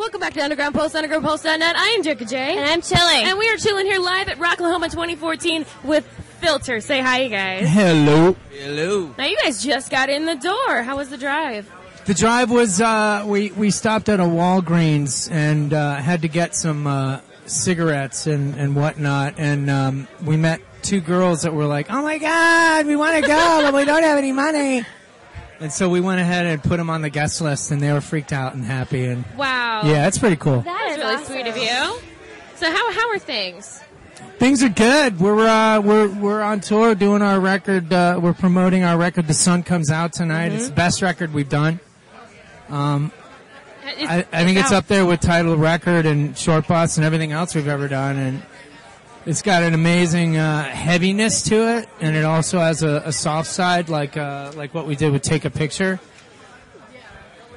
Welcome back to Underground Post, undergroundpost.net. I am Jerica J. And I'm chilling. And we are chilling here live at Rocklahoma 2014 with Filter. Say hi, you guys. Hello. Hello. Now, you guys just got in the door. How was the drive? The drive was, we stopped at a Walgreens and had to get some cigarettes and whatnot. And we met two girls that were like, oh, my God, we want to go, but we don't have any money. And so we went ahead and put them on the guest list, and they were freaked out and happy. And wow. Yeah, it's pretty cool. That is really awesome. sweet of you. So how are things? Things are good. We're on tour doing our record. We're promoting our record. The Sun comes out tonight. Mm-hmm. It's the best record we've done. I think it's up there with Title Record and Short Bus and everything else we've ever done. And it's got an amazing heaviness to it, and it also has a soft side, like what we did with Take a Picture.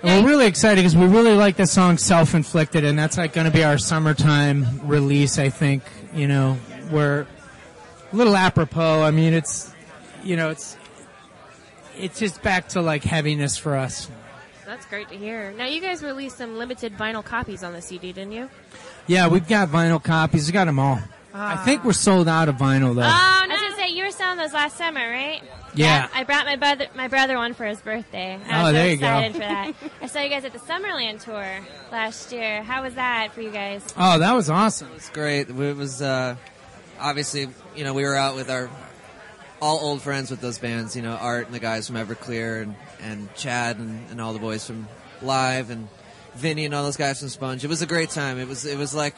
And we're really excited because we really like the song Self-Inflicted, and that's like going to be our summertime release, I think. You know, we're a little apropos. I mean, it's just back to like heaviness for us. That's great to hear. Now, you guys released some limited vinyl copies on the CD, didn't you? Yeah, we've got vinyl copies. We got them all. I think we're sold out of vinyl, though. Oh, no. I was going to say, you were selling those last summer, right? Yeah. I brought my brother one for his birthday. I was there so you go. excited for that. I saw you guys at the Summerland tour last year. How was that for you guys? Oh, that was awesome. It was great. It was, obviously, we were out with our all old friends with those bands, Art and the guys from Everclear and Chad and all the boys from Live and Vinny and all those guys from Sponge. It was a great time. It was like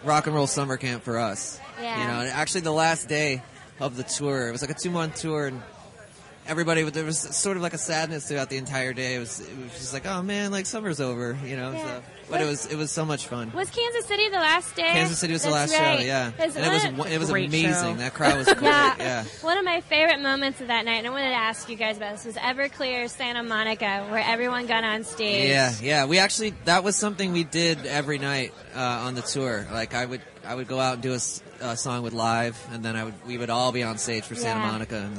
rock and roll summer camp for us. Yeah. And actually the last day of the tour, it was like a 2-month tour, and there was sort of like a sadness throughout the entire day. It was just like, oh man, like summer's over, Yeah. So, but it was so much fun. Was Kansas City the last day? Kansas City was the last right. show, yeah. And it was Great amazing. show. That crowd was great. Yeah. One of my favorite moments of that night, and I wanted to ask you guys about this, was Everclear Santa Monica, where everyone got on stage. Yeah. We actually, that was something we did every night on the tour. Like I would go out and do a song with Live, and then we would all be on stage for Santa Monica, and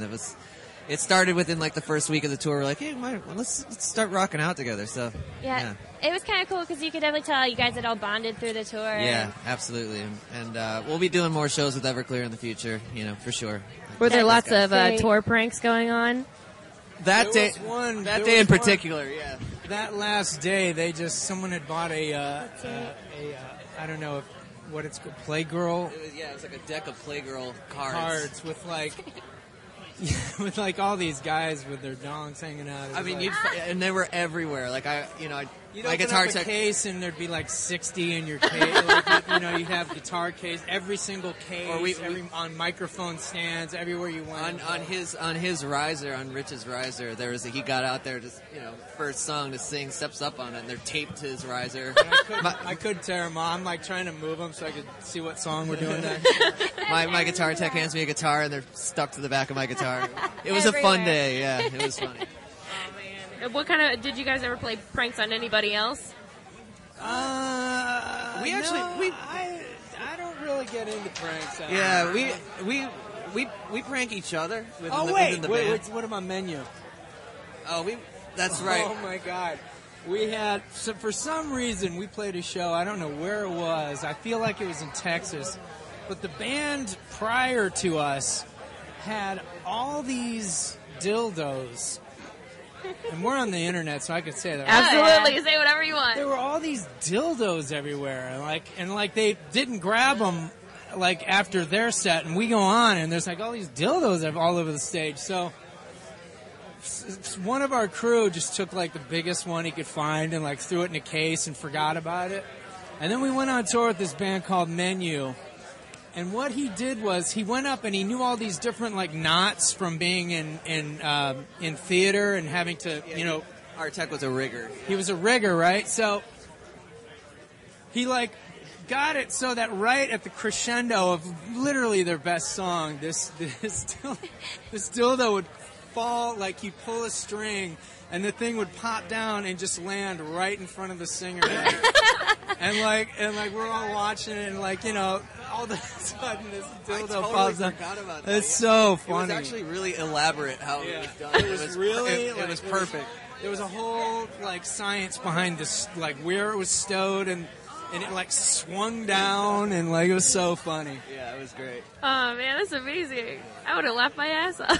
it started within like the first week of the tour. We're like, hey, let's start rocking out together. So yeah. It was kind of cool because you could definitely tell you guys had all bonded through the tour. Yeah, absolutely. And we'll be doing more shows with Everclear in the future, for sure. Were there lots of tour pranks going on? That day in particular, yeah. That last day, someone had bought I don't know what it's called, Playgirl. It was like a deck of Playgirl cards with like. with like all these guys with their dongs hanging out. I mean, and they were everywhere. Like you'd my open guitar up a case and there'd be like 60 in your case. You'd have guitar case, every single case, on microphone stands, everywhere you went. On his riser, on Rich's riser, he got out there just first song to sing, steps up on it, and they're taped to his riser. I could tear him off. I'm like trying to move them so I could see what song we're doing next. My guitar tech hands me a guitar, and they're stuck to the back of my guitar. It was a fun day, yeah. It was funny. Oh man! What kind of did you guys ever play pranks on anybody else? I don't really get into pranks. Yeah, we prank each other. Within the band. What about menu? That's right. Oh my God. For some reason, we played a show. I don't know where it was. I feel like it was in Texas. But the band prior to us had all these dildos. And we're on the internet, so I could say that. Absolutely. Say whatever you want. There were all these dildos everywhere. And they didn't grab them after their set. And we go on, and there's all these dildos all over the stage. So one of our crew just took the biggest one he could find and threw it in a case and forgot about it. And then we went on tour with this band called Menu. And what he did was he went up and he knew all these different knots from being in theater and having to our tech was a rigger. He was a rigger, right? So he got it so that right at the crescendo of literally their best song, this dildo would fall, he'd pull a string, and the thing would pop down and just land right in front of the singer. and we're all watching it, and all of a sudden this dildo pops up. It's so funny. It was actually really elaborate how it was done. It was really it was perfect. there was a whole like science behind this, like where it was stowed, and it like swung down, and like it was so funny. Yeah, it was great. Oh man, that's amazing. I would have laughed my ass off.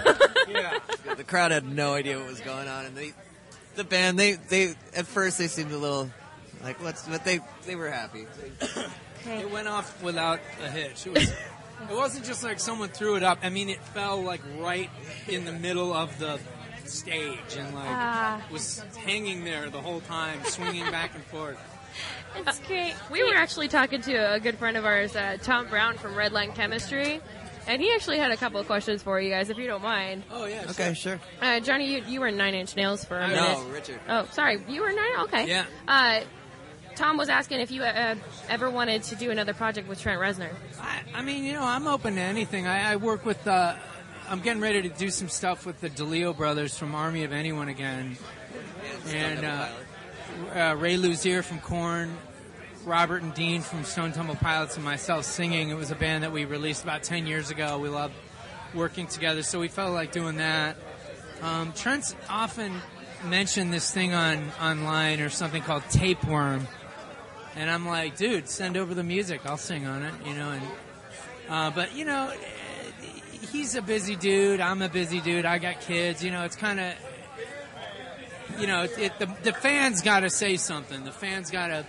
Yeah. The crowd had no idea what was going on, and the band, they at first they seemed a little like but they were happy. Okay. It went off without a hitch. It wasn't just like someone threw it up. I mean, it fell like right in the middle of the stage, and like was hanging there the whole time, swinging back and forth. It's great. We were actually talking to a good friend of ours, Tom Brown from Redline Chemistry, and he actually had a couple of questions for you guys, if you don't mind. Oh yeah. Okay, sure. Johnny, you were Nine Inch Nails for a minute. No, Richard. Oh, sorry, you were Nine. Okay. Yeah. Tom was asking if you ever wanted to do another project with Trent Reznor. I mean, you know, I'm open to anything. I work with. I'm getting ready to do some stuff with the DeLeo brothers from Army of Anyone again, and Ray Luzier from Korn, Robert and Dean from Stone Temple Pilots, and myself singing. It was a band that we released about 10 years ago. We loved working together, so we felt like doing that. Trent's often mentioned this thing online or something called Tapeworm, and I'm like, dude, send over the music. I'll sing on it, you know. And but you know, he's a busy dude. I'm a busy dude. I got kids. You know, it's kind of, you know, the fans got to say something. The fans got to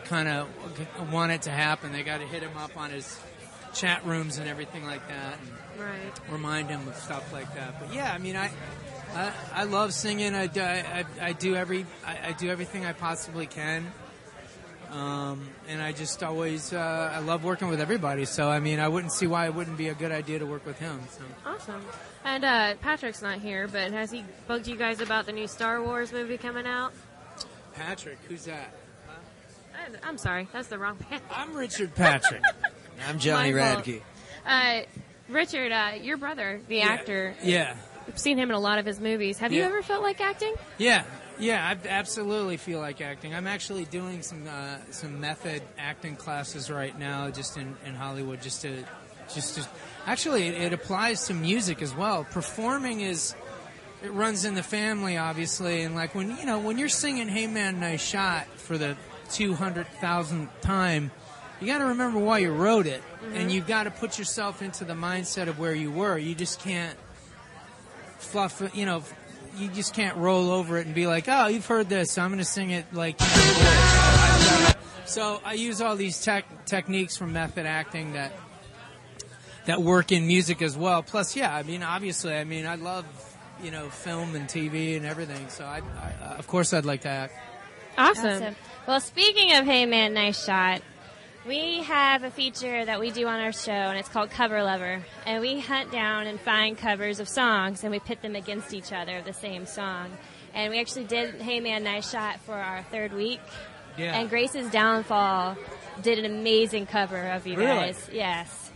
kind of want it to happen. They got to hit him up on his chat rooms and everything like that, and Right. remind him of stuff like that. But yeah, I mean, I love singing. I do everything I possibly can. And I just always I love working with everybody. So I mean, I wouldn't see why it wouldn't be a good idea to work with him. So. Awesome. And Patrick's not here, but has he bugged you guys about the new Star Wars movie coming out? Patrick, who's that? I'm sorry, that's the wrong band. I'm Richard Patrick. I'm Johnny My fault. Radke. Richard, your brother, the actor. Yeah. I've seen him in a lot of his movies. Have you Yeah. ever felt like acting? Yeah, I absolutely feel like acting. I'm actually doing some method acting classes right now, just in Hollywood, just to. Actually, it applies to music as well. Performing it runs in the family, obviously, and like when you're singing "Hey Man, Nice Shot" for the 200,000th time, you got to remember why you wrote it, and you've got to put yourself into the mindset of where you were. You just can't fluff it, you just can't roll over it and be like, oh, you've heard this, so I'm going to sing it like. So I use all these techniques from method acting that work in music as well. Plus, yeah, I mean, obviously, I love film and TV and everything. So I of course I'd like to act. Awesome. Well, speaking of Hey Man, Nice Shot, we have a feature that we do on our show, and it's called Cover Lover. And we hunt down and find covers of songs, and we pit them against each other of the same song. And we actually did Hey Man, Nice Shot for our third week. Yeah. And Grace's Downfall did an amazing cover of you Really? guys. Yes.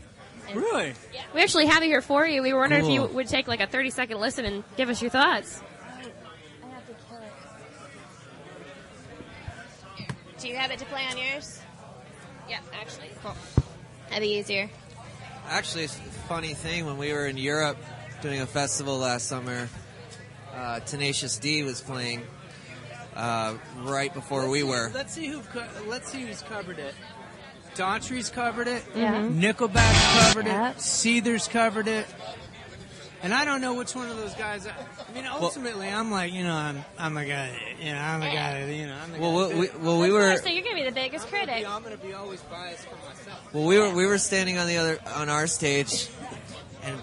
And Really? We actually have it here for you. We were wondering if you Cool. would take like a 30-second listen and give us your thoughts. I have to kill it. Do you have it to play on yours? Yeah, actually. Cool. That'd be easier. Actually, it's a funny thing, when we were in Europe doing a last summer, Tenacious D was playing right before we were. Let's see who's covered it. Daughtry's covered it. Yeah. Nickelback's covered Yep. it. Seether's covered it. And I don't know which one of those guys. I mean, ultimately, I'm like, I'm the guy. I'm the guy. I'm the guy. We were. So you're gonna be the biggest critic. I'm gonna be always biased for myself. Well, we were standing on our stage, and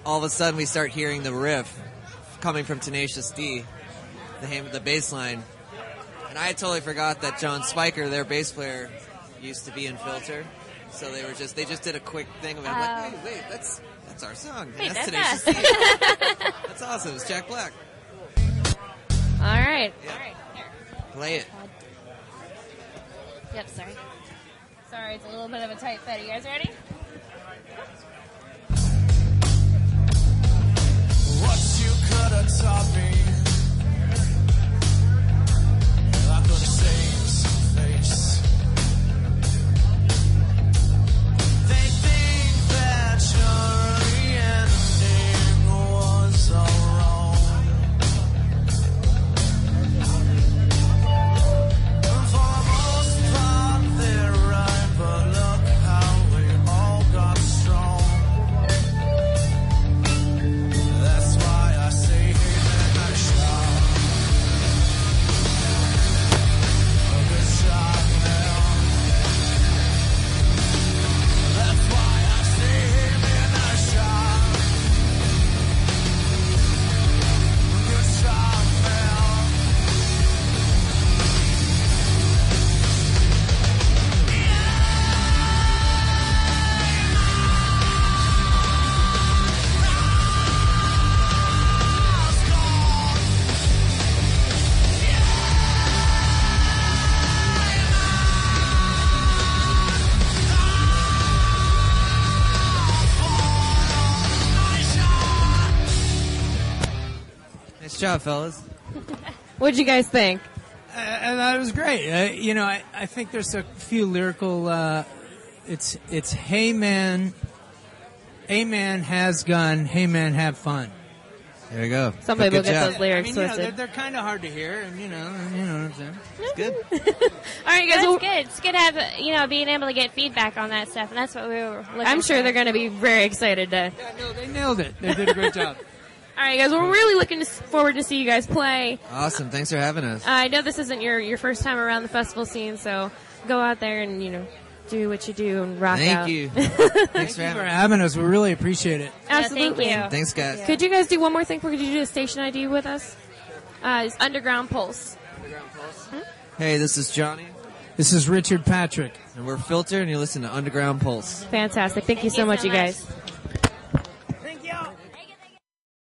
all of a sudden we start hearing the riff coming from Tenacious D, the bass line, and I totally forgot that John Spiker, their bass player, used to be in Filter, so they just did a quick thing of it. I'm like, hey, wait, that's our song. Wait, that's that's Tenacious D. That's awesome. It's Jack Black. All right. Yeah. All right, here. Play it. Yep, sorry. Sorry, it's a little bit of a tight fit. You guys ready? What you could have taught me, I could have saved some face. They think that your ending was all wrong. job, fellas. What'd you guys think? And that was great. I think there's a few lyrical. It's hey man, a man has gun. Hey man, have fun. There you go. Some But people good get job. those lyrics they're twisted. kind of hard to hear, and you know what I'm saying. It's good. All right, guys. That's well, good. It's good to have, being able to get feedback on that stuff, and that's what we were looking I'm sure for. they're going to be very excited to. Yeah, no, they nailed it. They did a great job. All right, guys. We're really looking forward to see you guys play. Awesome. Thanks for having us. I know this isn't your first time around the festival scene, so go out there and do what you do and rock out. Thank you. Thanks for Thank you having for us. having us. We really appreciate it. Absolutely. thank you. Thanks, guys. Could you guys do one more thing? Could you do a station ID with us? It's Underground Pulse. Hey, this is Johnny, This is Richard Patrick. and we're Filter, and you listen to Underground Pulse. Fantastic. Thank you so much, you guys. much.